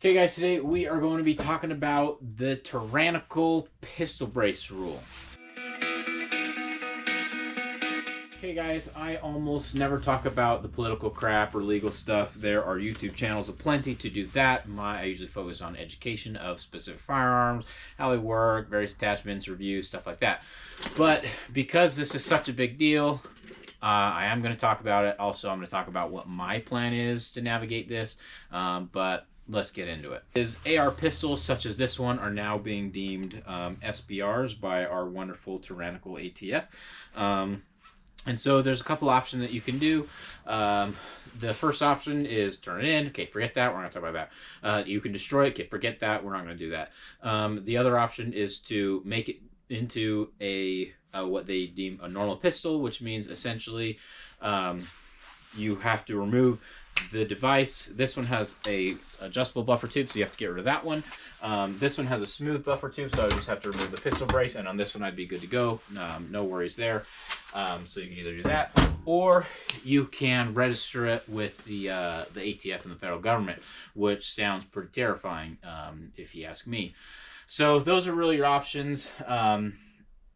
Okay guys, today we are going to be talking about the tyrannical pistol brace rule. Okay guys, I almost never talk about the political crap or legal stuff. There are YouTube channels aplenty to do that. I usually focus on education of specific firearms, how they work, various attachments, reviews, stuff like that. But because this is such a big deal, I am going to talk about it. Also, I'm going to talk about what my plan is to navigate this. But let's get into it. AR pistols such as this one are now being deemed SBRs by our wonderful tyrannical ATF. And so there's a couple options that you can do. The first option is turn it in. Okay, forget that. We're not going to talk about that. You can destroy it. Okay, forget that. We're not going to do that. The other option is to make it into a what they deem a normal pistol, which means essentially you have to remove the device. This one has a adjustable buffer tube, so you have to get rid of that one. This one has a smooth buffer tube, so I just have to remove the pistol brace, and on this one I'd be good to go. No worries there. So you can either do that, or you can register it with the ATF and the federal government, which sounds pretty terrifying, if you ask me. So those are really your options.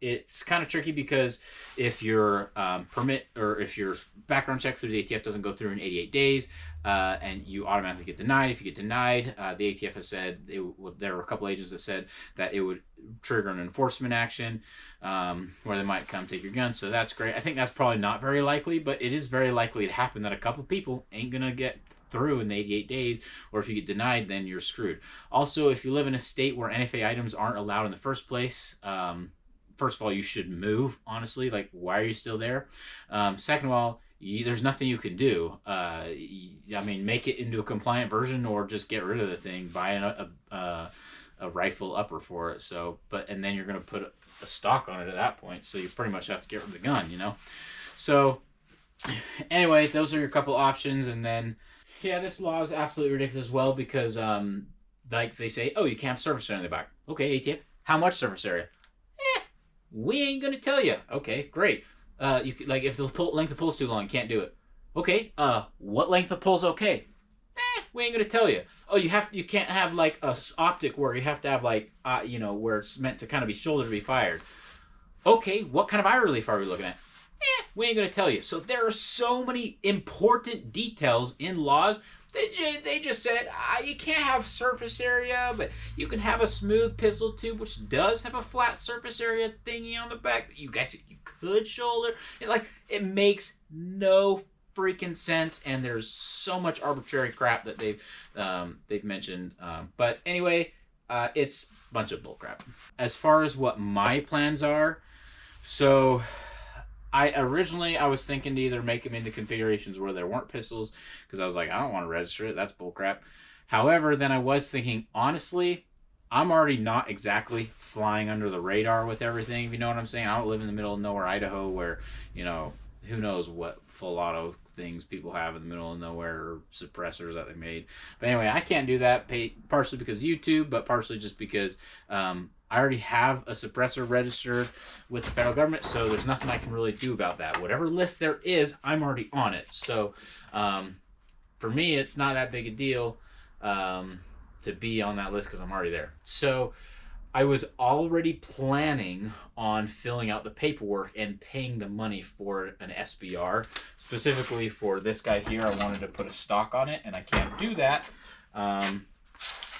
It's kind of tricky because if your permit or if your background check through the ATF doesn't go through in 88 days, and you automatically get denied. If you get denied, the ATF has said, there were a couple agents that said that it would trigger an enforcement action where they might come take your gun. So that's great. I think that's probably not very likely, but it is very likely to happen that a couple people ain't going to get through in the 88 days, or if you get denied, then you're screwed. Also, if you live in a state where NFA items aren't allowed in the first place, first of all, you should move, honestly. Like, why are you still there? Second of all, there's nothing you can do. I mean, make it into a compliant version or just get rid of the thing. Buy a rifle upper for it. So, and then you're going to put a stock on it at that point. So you pretty much have to get rid of the gun, you know? So, anyway, those are your couple options. And then, yeah, this law is absolutely ridiculous as well because, like they say, oh, you can't have surface area in the back. Okay, ATF, how much surface area? We ain't gonna tell you. Okay, great. You like if the length of pull's too long, you can't do it. Okay. What length of pull's okay? We ain't gonna tell you. Oh, you can't have like a optic where you have to have like where it's meant to kind of be shoulder to be fired. Okay, what kind of eye relief are we looking at? We ain't gonna tell you. So there are so many important details in laws. They just said, you can't have surface area, but you can have a smooth pistol tube, which does have a flat surface area thingy on the back that you guys you could shoulder. It makes no freaking sense, and there's so much arbitrary crap that they've mentioned. But anyway, it's a bunch of bullcrap. As far as what my plans are, so I was thinking to either make them into configurations where there weren't pistols, because I was like, I don't want to register it. That's bullcrap. However, then I was thinking, honestly, I'm already not exactly flying under the radar with everything, if you know what I'm saying. I don't live in the middle of nowhere, Idaho, where, who knows what full auto things people have in the middle of nowhere, or suppressors that they made. But anyway, I can't do that, partially because of YouTube, but partially just because I already have a suppressor registered with the federal government, so there's nothing I can really do about that. Whatever list there is, I'm already on it. So for me, it's not that big a deal to be on that list because I'm already there. So I was already planning on filling out the paperwork and paying the money for an SBR. Specifically for this guy here, I wanted to put a stock on it, and I can't do that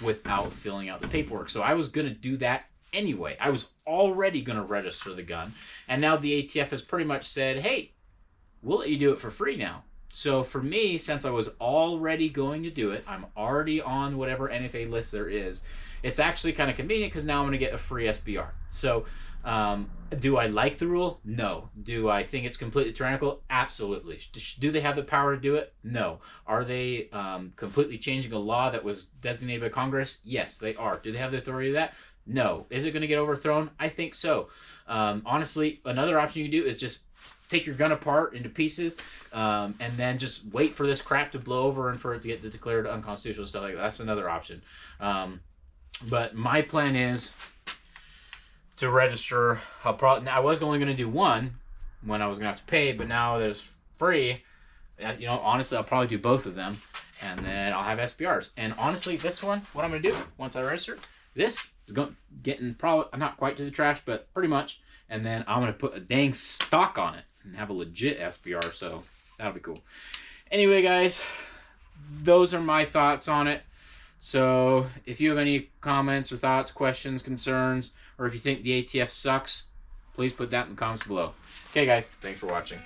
without filling out the paperwork. So I was going to do that anyway. I was already going to register the gun, and now the ATF has pretty much said, hey, we'll let you do it for free now. So for me, since I was already going to do it, I'm already on whatever NFA list there is, it's actually kind of convenient because now I'm going to get a free SBR. So do I like the rule? No. Do I think it's completely tyrannical? Absolutely. Do they have the power to do it? No. Are they completely changing a law that was designated by Congress? Yes, they are. Do they have the authority to do that? No. Is it going to get overthrown? I think so. Honestly, another option you can do is just take your gun apart into pieces and then just wait for this crap to blow over and for it to get declared unconstitutional and stuff like that. That's another option. But my plan is to register. I was only going to do one when I was going to have to pay, but now there's free. Honestly, I'll probably do both of them. And then I'll have SBRs. And honestly, this one, what I'm going to do once I register, this is getting probably not quite to the trash, but pretty much. And then I'm going to put a dang stock on it and have a legit SBR. So that'll be cool. Anyway, guys, those are my thoughts on it. So if you have any comments or thoughts, questions, concerns, or if you think the ATF sucks, please put that in the comments below. Okay, guys, thanks for watching.